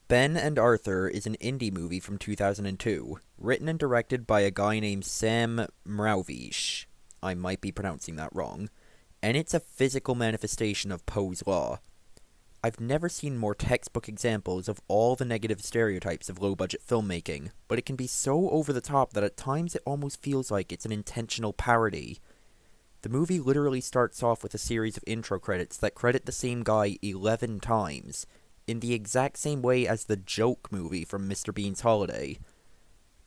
Ben and Arthur is an indie movie from 2002, written and directed by a guy named Sam Mraovich. I might be pronouncing that wrong. And it's a physical manifestation of Poe's law. I've never seen more textbook examples of all the negative stereotypes of low-budget filmmaking, but it can be so over the top that at times it almost feels like it's an intentional parody. The movie literally starts off with a series of intro credits that credit the same guy 11 times, in the exact same way as the Joke movie from Mr. Bean's Holiday.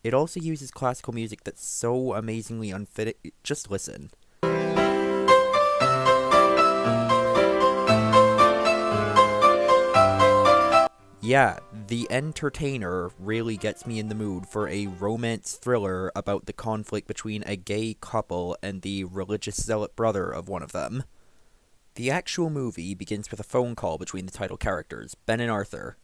It also uses classical music that's so amazingly unfitting. Just listen. Yeah, The Entertainer really gets me in the mood for a romance thriller about the conflict between a gay couple and the religious zealot brother of one of them. The actual movie begins with a phone call between the title characters, Ben and Arthur.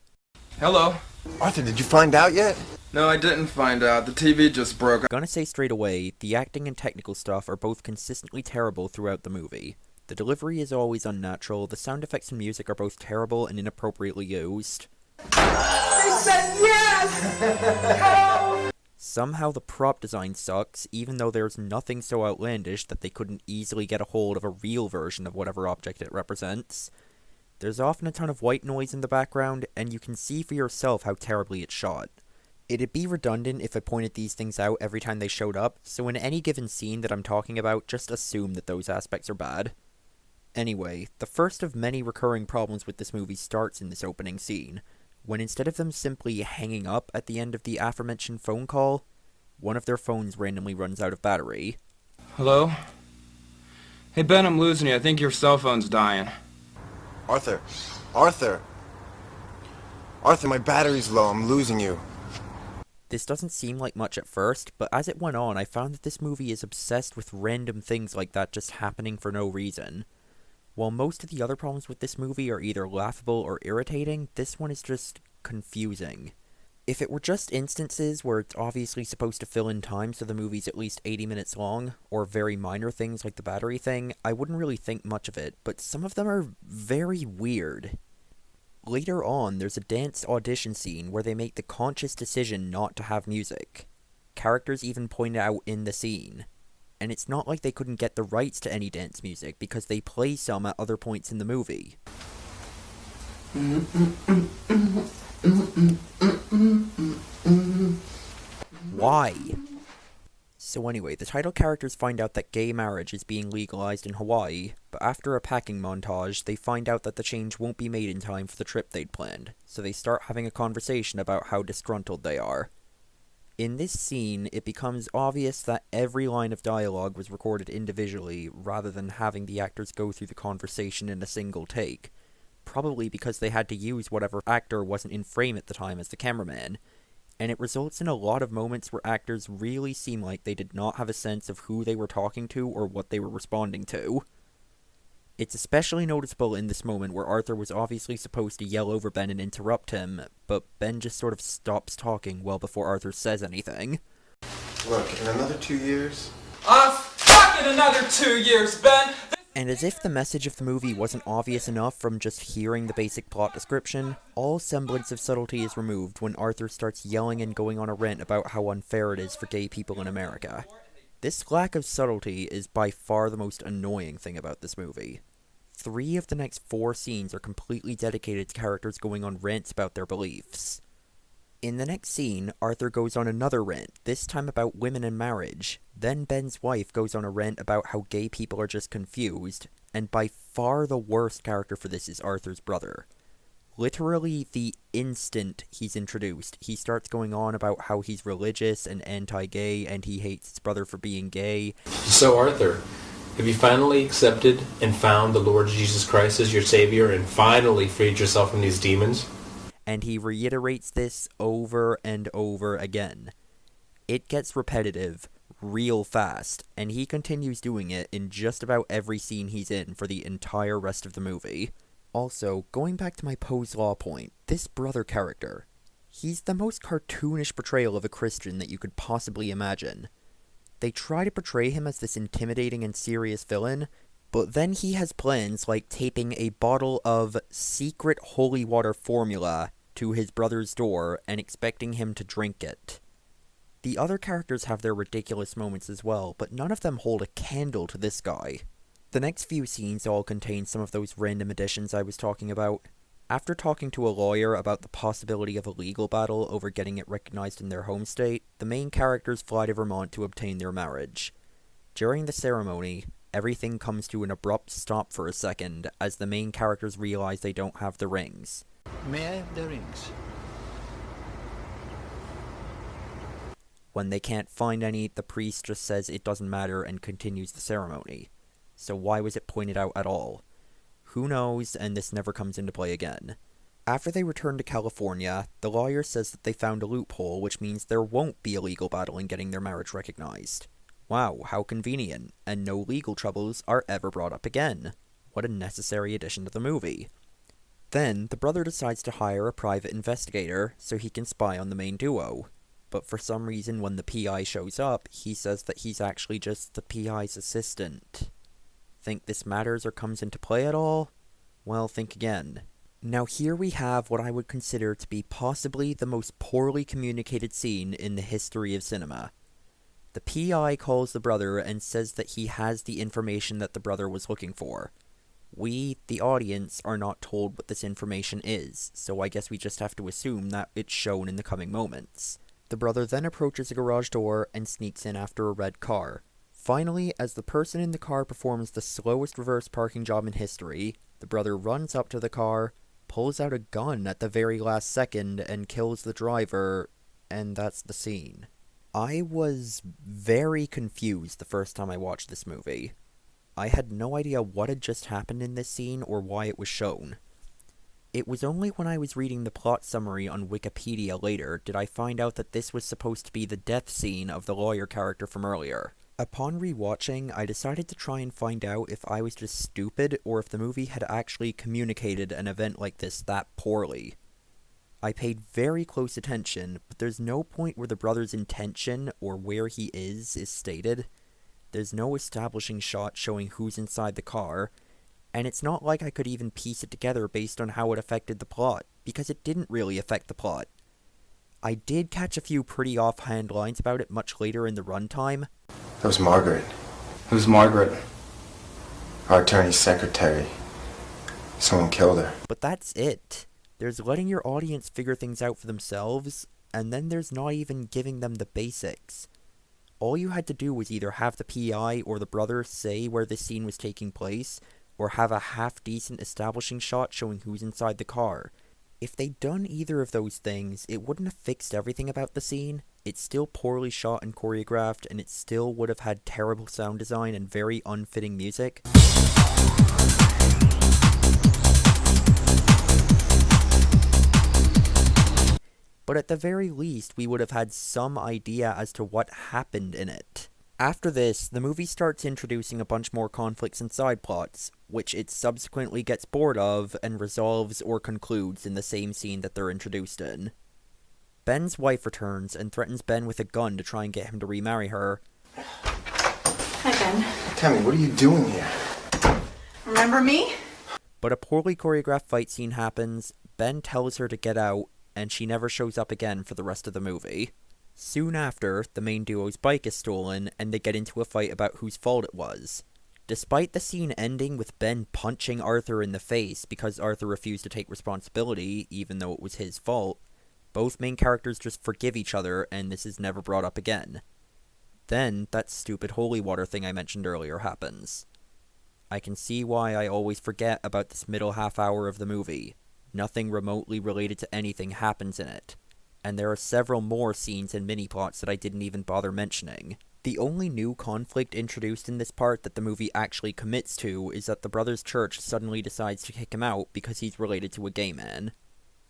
Hello. Arthur, did you find out yet? No, I didn't find out. The TV just broke. Gonna say straight away, the acting and technical stuff are both consistently terrible throughout the movie. The delivery is always unnatural, the sound effects and music are both terrible and inappropriately used. They said yes! Somehow the prop design sucks, even though there's nothing so outlandish that they couldn't easily get a hold of a real version of whatever object it represents. There's often a ton of white noise in the background, and you can see for yourself how terribly it's shot. It'd be redundant if I pointed these things out every time they showed up, so in any given scene that I'm talking about, just assume that those aspects are bad. Anyway, the first of many recurring problems with this movie starts in this opening scene, when instead of them simply hanging up at the end of the aforementioned phone call, one of their phones randomly runs out of battery. Hello? Hey Ben, I'm losing you. I think your cell phone's dying. Arthur, my battery's low. I'm losing you. This doesn't seem like much at first, but as it went on, I found that this movie is obsessed with random things like that just happening for no reason. While most of the other problems with this movie are either laughable or irritating, this one is just confusing. If it were just instances where it's obviously supposed to fill in time so the movie's at least 80 minutes long, or very minor things like the battery thing, I wouldn't really think much of it, but some of them are very weird. Later on, there's a dance audition scene where they make the conscious decision not to have music. Characters even point out in the scene. And it's not like they couldn't get the rights to any dance music, because they play some at other points in the movie. Why? So anyway, the title characters find out that gay marriage is being legalized in Hawaii, but after a packing montage, they find out that the change won't be made in time for the trip they'd planned, so they start having a conversation about how disgruntled they are. In this scene, it becomes obvious that every line of dialogue was recorded individually, rather than having the actors go through the conversation in a single take, probably because they had to use whatever actor wasn't in frame at the time as the cameraman, and it results in a lot of moments where actors really seem like they did not have a sense of who they were talking to or what they were responding to. It's especially noticeable in this moment where Arthur was obviously supposed to yell over Ben and interrupt him, but Ben just sort of stops talking well before Arthur says anything. Look, in another 2 years... Fucking another 2 years, Ben! And as if the message of the movie wasn't obvious enough from just hearing the basic plot description, all semblance of subtlety is removed when Arthur starts yelling and going on a rant about how unfair it is for gay people in America. This lack of subtlety is by far the most annoying thing about this movie. 3 of the next 4 scenes are completely dedicated to characters going on rants about their beliefs. In the next scene, Arthur goes on another rant, this time about women and marriage. Then Ben's wife goes on a rant about how gay people are just confused, and by far the worst character for this is Arthur's brother. Literally, the instant he's introduced, he starts going on about how he's religious and anti-gay, and he hates his brother for being gay. So Arthur, have you finally accepted and found the Lord Jesus Christ as your Savior and finally freed yourself from these demons? And he reiterates this over and over again. It gets repetitive real fast, and he continues doing it in just about every scene he's in for the entire rest of the movie. Also, going back to my Poe's Law point, this brother character, he's the most cartoonish portrayal of a Christian that you could possibly imagine. They try to portray him as this intimidating and serious villain, but then he has plans like taping a bottle of secret holy water formula to his brother's door and expecting him to drink it. The other characters have their ridiculous moments as well, but none of them hold a candle to this guy. The next few scenes all contain some of those random additions I was talking about. After talking to a lawyer about the possibility of a legal battle over getting it recognized in their home state, the main characters fly to Vermont to obtain their marriage. During the ceremony, everything comes to an abrupt stop for a second as the main characters realize they don't have the rings. May I have the rings? When they can't find any, the priest just says it doesn't matter and continues the ceremony. So why was it pointed out at all? Who knows, and this never comes into play again. After they return to California, the lawyer says that they found a loophole, which means there won't be a legal battle in getting their marriage recognized. Wow, how convenient, and no legal troubles are ever brought up again. What a necessary addition to the movie. Then, the brother decides to hire a private investigator so he can spy on the main duo. But for some reason, when the PI shows up, he says that he's actually just the PI's assistant. Think this matters or comes into play at all? Well, think again. Now here we have what I would consider to be possibly the most poorly communicated scene in the history of cinema. The PI calls the brother and says that he has the information that the brother was looking for. We, the audience, are not told what this information is, so I guess we just have to assume that it's shown in the coming moments. The brother then approaches a garage door and sneaks in after a red car. Finally, as the person in the car performs the slowest reverse parking job in history, the brother runs up to the car, pulls out a gun at the very last second, and kills the driver, and that's the scene. I was very confused the first time I watched this movie. I had no idea what had just happened in this scene or why it was shown. It was only when I was reading the plot summary on Wikipedia later did I find out that this was supposed to be the death scene of the lawyer character from earlier. Upon rewatching, I decided to try and find out if I was just stupid or if the movie had actually communicated an event like this that poorly. I paid very close attention, but there's no point where the brother's intention or where he is stated. There's no establishing shot showing who's inside the car, and it's not like I could even piece it together based on how it affected the plot, because it didn't really affect the plot. I did catch a few pretty offhand lines about it much later in the runtime. That was Margaret, Who's Margaret? our attorney's secretary. Someone killed her. But that's it. There's letting your audience figure things out for themselves, and then there's not even giving them the basics. All you had to do was either have the PI or the brother say where this scene was taking place, or have a half-decent establishing shot showing who's inside the car. If they'd done either of those things, it wouldn't have fixed everything about the scene. It's still poorly shot and choreographed, and it still would have had terrible sound design and very unfitting music. But at the very least, we would have had some idea as to what happened in it. After this, the movie starts introducing a bunch more conflicts and side plots, which it subsequently gets bored of and resolves or concludes in the same scene that they're introduced in. Ben's wife returns and threatens Ben with a gun to try and get him to remarry her. Hi, Ben. Tammy, what are you doing here? Remember me? But a poorly choreographed fight scene happens, Ben tells her to get out, and she never shows up again for the rest of the movie. Soon after, the main duo's bike is stolen, and they get into a fight about whose fault it was. Despite the scene ending with Ben punching Arthur in the face because Arthur refused to take responsibility, even though it was his fault, both main characters just forgive each other, and this is never brought up again. Then, that stupid holy water thing I mentioned earlier happens. I can see why I always forget about this middle half hour of the movie. Nothing remotely related to anything happens in it. And there are several more scenes and mini-plots that I didn't even bother mentioning. The only new conflict introduced in this part that the movie actually commits to is that the brother's church suddenly decides to kick him out because he's related to a gay man.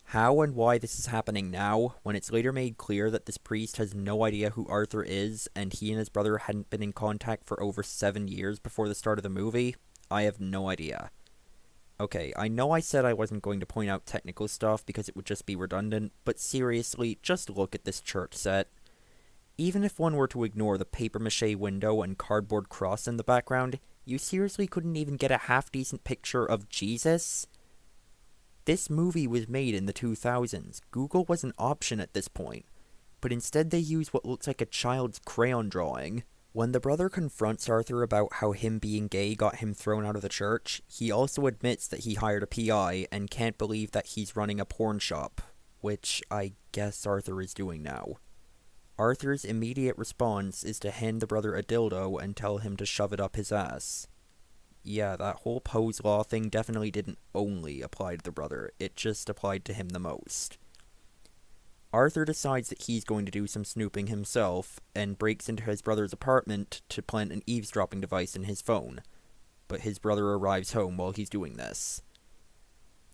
How and why this is happening now, when it's later made clear that this priest has no idea who Arthur is, and he and his brother hadn't been in contact for over 7 years before the start of the movie, I have no idea. Okay, I know I said I wasn't going to point out technical stuff because it would just be redundant, but seriously, just look at this church set. Even if one were to ignore the papier-mâché window and cardboard cross in the background, you seriously couldn't even get a half-decent picture of Jesus? this movie was made in the 2000s. Google was an option at this point, but instead they use what looks like a child's crayon drawing. When the brother confronts Arthur about how him being gay got him thrown out of the church, he also admits that he hired a PI and can't believe that he's running a porn shop, which I guess Arthur is doing now. Arthur's immediate response is to hand the brother a dildo and tell him to shove it up his ass. Yeah, that whole Poe's Law thing definitely didn't only apply to the brother, it just applied to him the most. Arthur decides that he's going to do some snooping himself, and breaks into his brother's apartment to plant an eavesdropping device in his phone, but his brother arrives home while he's doing this.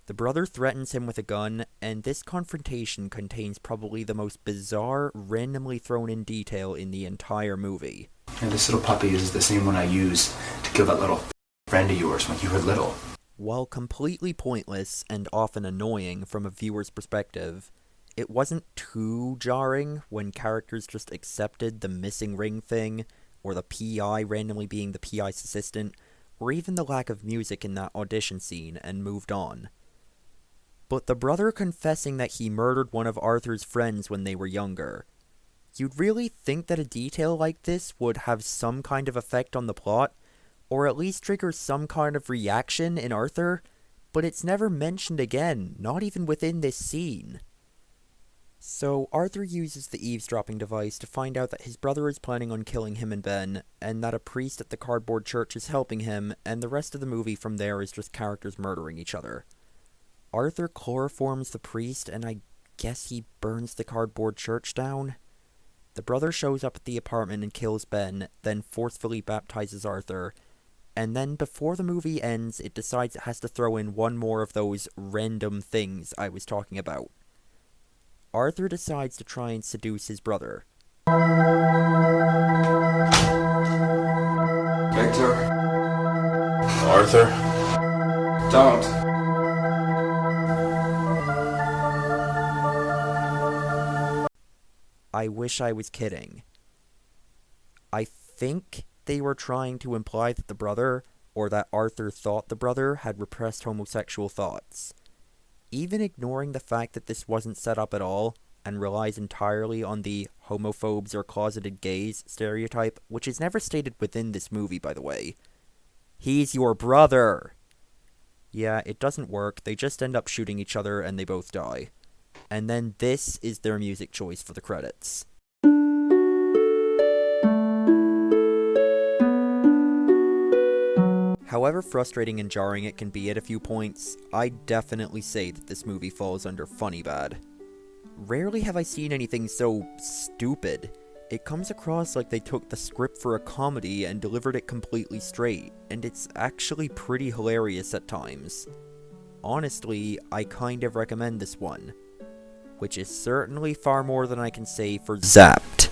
The brother threatens him with a gun, and this confrontation contains probably the most bizarre, randomly thrown in detail in the entire movie. And this little puppy is the same one I use to kill that little friend of yours when you were little. While completely pointless and often annoying from a viewer's perspective, it wasn't too jarring when characters just accepted the missing ring thing, or the PI randomly being the PI's assistant, or even the lack of music in that audition scene, and moved on. But the brother confessing that he murdered one of Arthur's friends when they were younger. You'd really think that a detail like this would have some kind of effect on the plot, or at least trigger some kind of reaction in Arthur, but it's never mentioned again, not even within this scene. So Arthur uses the eavesdropping device to find out that his brother is planning on killing him and Ben, and that a priest at the cardboard church is helping him, and the rest of the movie from there is just characters murdering each other. Arthur chloroforms the priest, and I guess he burns the cardboard church down? The brother shows up at the apartment and kills Ben, then forcefully baptizes Arthur, and then before the movie ends, it decides it has to throw in one more of those random things I was talking about. Arthur decides to try and seduce his brother. Victor. Arthur? Don't. I wish I was kidding. I think they were trying to imply that the brother, or that Arthur thought the brother, had repressed homosexual thoughts. Even ignoring the fact that this wasn't set up at all, and relies entirely on the homophobes or closeted gays stereotype, which is never stated within this movie, by the way. He's your brother! Yeah, it doesn't work, they just end up shooting each other and they both die. And then this is their music choice for the credits. However frustrating and jarring it can be at a few points, I'd definitely say that this movie falls under funny bad. Rarely have I seen anything so stupid. It comes across like they took the script for a comedy and delivered it completely straight, and it's actually pretty hilarious at times. Honestly, I kind of recommend this one, which is certainly far more than I can say for Zapped.